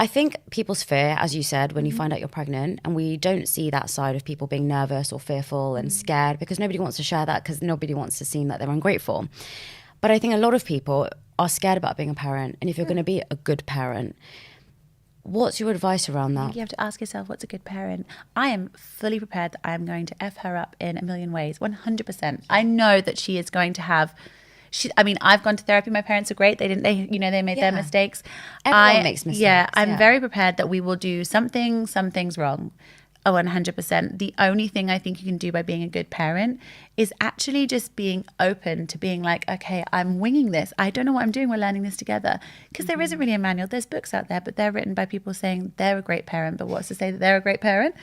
I think people's fear, as you said, when you find out you're pregnant, and we don't see that side of people being nervous or fearful and scared, because nobody wants to share that, because nobody wants to seem like they're ungrateful. But I think a lot of people are scared about being a parent. And if you're going to be a good parent, what's your advice around that? You have to ask yourself, what's a good parent? I am fully prepared that I'm going to F her up in a million ways, 100%. I know that she is going to have... I've gone to therapy. My parents are great. They made their mistakes. Everyone makes mistakes. Yeah, I'm very prepared that we will do some things wrong. 100%. The only thing I think you can do by being a good parent is actually just being open to being like, okay, I'm winging this. I don't know what I'm doing. We're learning this together. Because there isn't really a manual. There's books out there, but they're written by people saying they're a great parent. But what's to say that they're a great parent?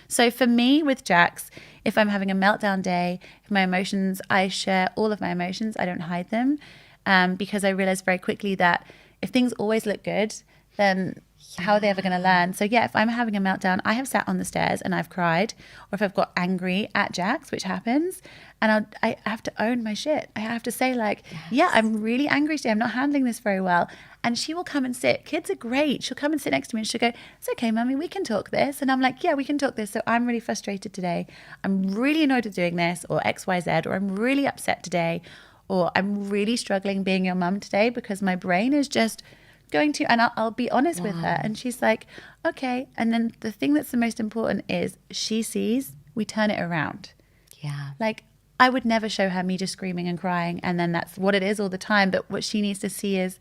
So for me with Jax, if I'm having a meltdown day, if my emotions, I share all of my emotions. I don't hide them, because I realized very quickly that if things always look good, then how are they ever going to learn? So yeah, if I'm having a meltdown, I have sat on the stairs and I've cried, or if I've got angry at Jax, which happens, and I have to own my shit. I have to say like, yeah, I'm really angry today. I'm not handling this very well. And she will come and sit. Kids are great. She'll come and sit next to me and she'll go, it's okay, Mummy, we can talk this. And I'm like, yeah, we can talk this. So I'm really frustrated today. I'm really annoyed with doing this, or X, Y, Z, or I'm really upset today, or I'm really struggling being your mum today because my brain is just going to, and I'll be honest with her. And she's like, okay. And then the thing that's the most important is she sees, we turn it around. Yeah. Like, I would never show her me just screaming and crying, and then that's what it is all the time. But what she needs to see is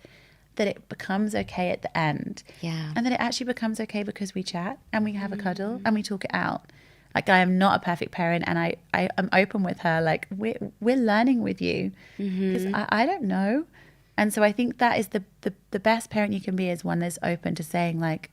that it becomes okay at the end. Yeah. And that it actually becomes okay because we chat and we have a cuddle and we talk it out. Like, I am not a perfect parent, and I am open with her. Like, we're learning with you, because I don't know. And so I think that is the best parent you can be, is one that's open to saying like,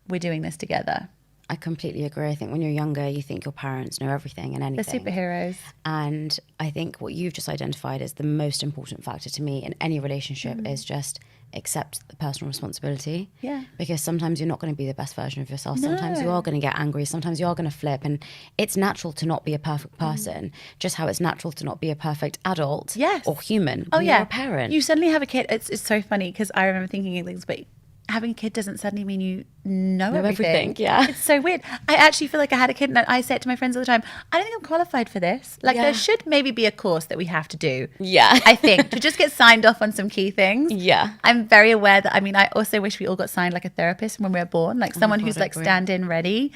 we're doing this together. I completely agree. I think when you're younger, you think your parents know everything and anything. They're superheroes. And I think what you've just identified as the most important factor to me in any relationship is just accept the personal responsibility. Yeah. Because sometimes you're not going to be the best version of yourself. Sometimes you are going to get angry. Sometimes you are going to flip. And it's natural to not be a perfect person, just how it's natural to not be a perfect adult or human. Oh, You're a parent. You suddenly have a kid. It's so funny, because I remember thinking things, but having a kid doesn't suddenly mean you know everything. Yeah. It's so weird. I actually feel like I had a kid, and I say it to my friends all the time, I don't think I'm qualified for this. Like, there should maybe be a course that we have to do. Yeah. I think, to just get signed off on some key things. Yeah. I'm very aware that, I also wish we all got signed like a therapist when we were born, like someone who's like stand-in ready.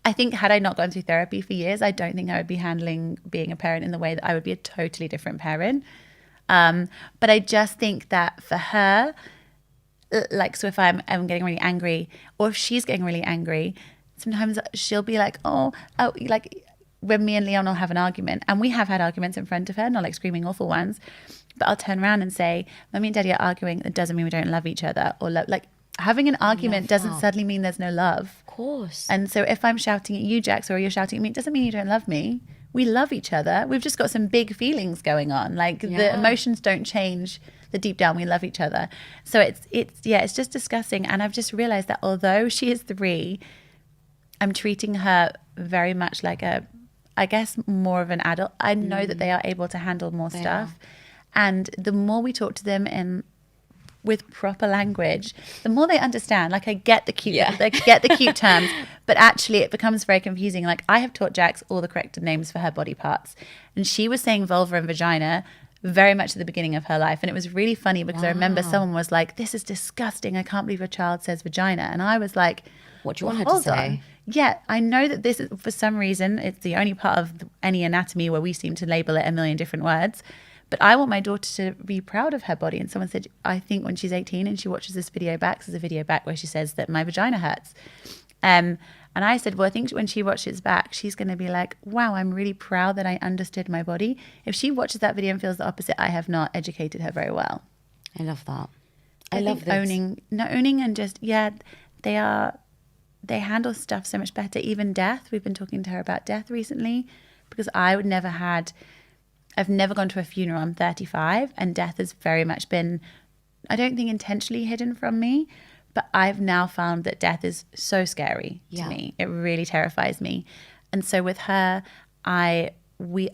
I think had I not gone through therapy for years, I don't think I would be handling being a parent in the way that I would be a totally different parent. But I just think that for her, like, so if I'm getting really angry, or if she's getting really angry, sometimes she'll be like, oh, like when me and Leon will have an argument, and we have had arguments in front of her, not like screaming awful ones, but I'll turn around and say, Mummy and Daddy are arguing. That doesn't mean we don't love each other, or like having an argument doesn't suddenly mean there's no love. Of course. And so if I'm shouting at you, Jax, or you're shouting at me, it doesn't mean you don't love me. We love each other. We've just got some big feelings going on. Like, the emotions don't change. The deep down, we love each other. So it's just disgusting. And I've just realized that although she is 3, I'm treating her very much like I guess more of an adult. I know that they are able to handle more stuff. And the more we talk to them with proper language, the more they understand. Like, I get the cute, terms, but actually it becomes very confusing. Like, I have taught Jax all the correct names for her body parts, and she was saying vulva and vagina very much at the beginning of her life. And it was really funny, because I remember someone was like, this is disgusting. I can't believe a child says vagina. And I was like, what do you want her to say? Yeah, I know that this is, for some reason, it's the only part of any anatomy where we seem to label it a million different words. But I want my daughter to be proud of her body. And someone said, I think when she's 18 and she watches this video back, there's a video back where she says that my vagina hurts. And I said, well, I think when she watches back, she's going to be like, wow, I'm really proud that I understood my body. If she watches that video and feels the opposite, I have not educated her very well. I love that. I love this. Owning and just, they handle stuff so much better. Even death. We've been talking to her about death recently, because I've never gone to a funeral. I'm 35, and death has very much been, I don't think intentionally hidden from me, but I've now found that death is so scary to me. It really terrifies me. And so with her, we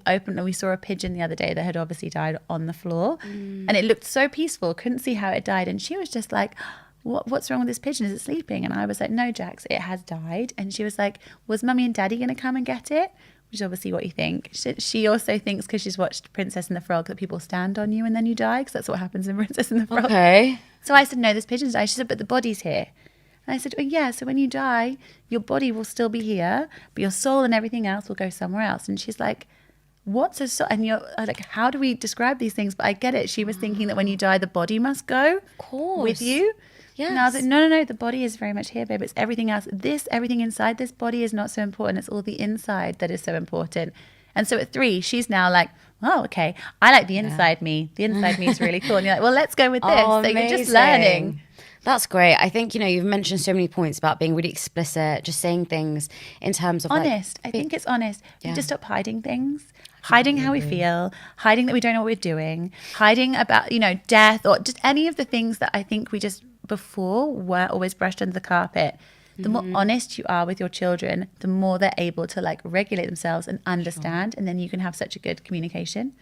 saw a pigeon the other day that had obviously died on the floor, and it looked so peaceful. Couldn't see how it died. And she was just like, what's wrong with this pigeon? Is it sleeping? And I was like, no, Jax, it has died. And she was like, was Mummy and Daddy going to come and get it? Which is obviously what you think. She also thinks, because she's watched Princess and the Frog, that people stand on you and then you die, because that's what happens in Princess and the Frog. Okay. So I said, no, this pigeon's died. She said, but the body's here. And I said, oh, yeah, so when you die, your body will still be here, but your soul and everything else will go somewhere else. And she's like, what's a soul? And you're like, how do we describe these things? But I get it. She was thinking that when you die, the body must go Of course. with you. Yes. And I was like, no, the body is very much here, babe. It's everything else. Everything inside this body is not so important. It's all the inside that is so important. And so at 3, she's now like, oh, okay, I like the inside me. The inside me is really cool. And you're like, well, let's go with this. Oh, so you're just learning. That's great. I think, you've mentioned so many points about being really explicit, just saying things in terms of honest. I think it's honest. We just stop hiding things, hiding how we feel, hiding that we don't know what we're doing, hiding about, death, or just any of the things that I think we just before were always brushed under the carpet. The more honest you are with your children, the more they're able to regulate themselves and understand. And then you can have such a good communication.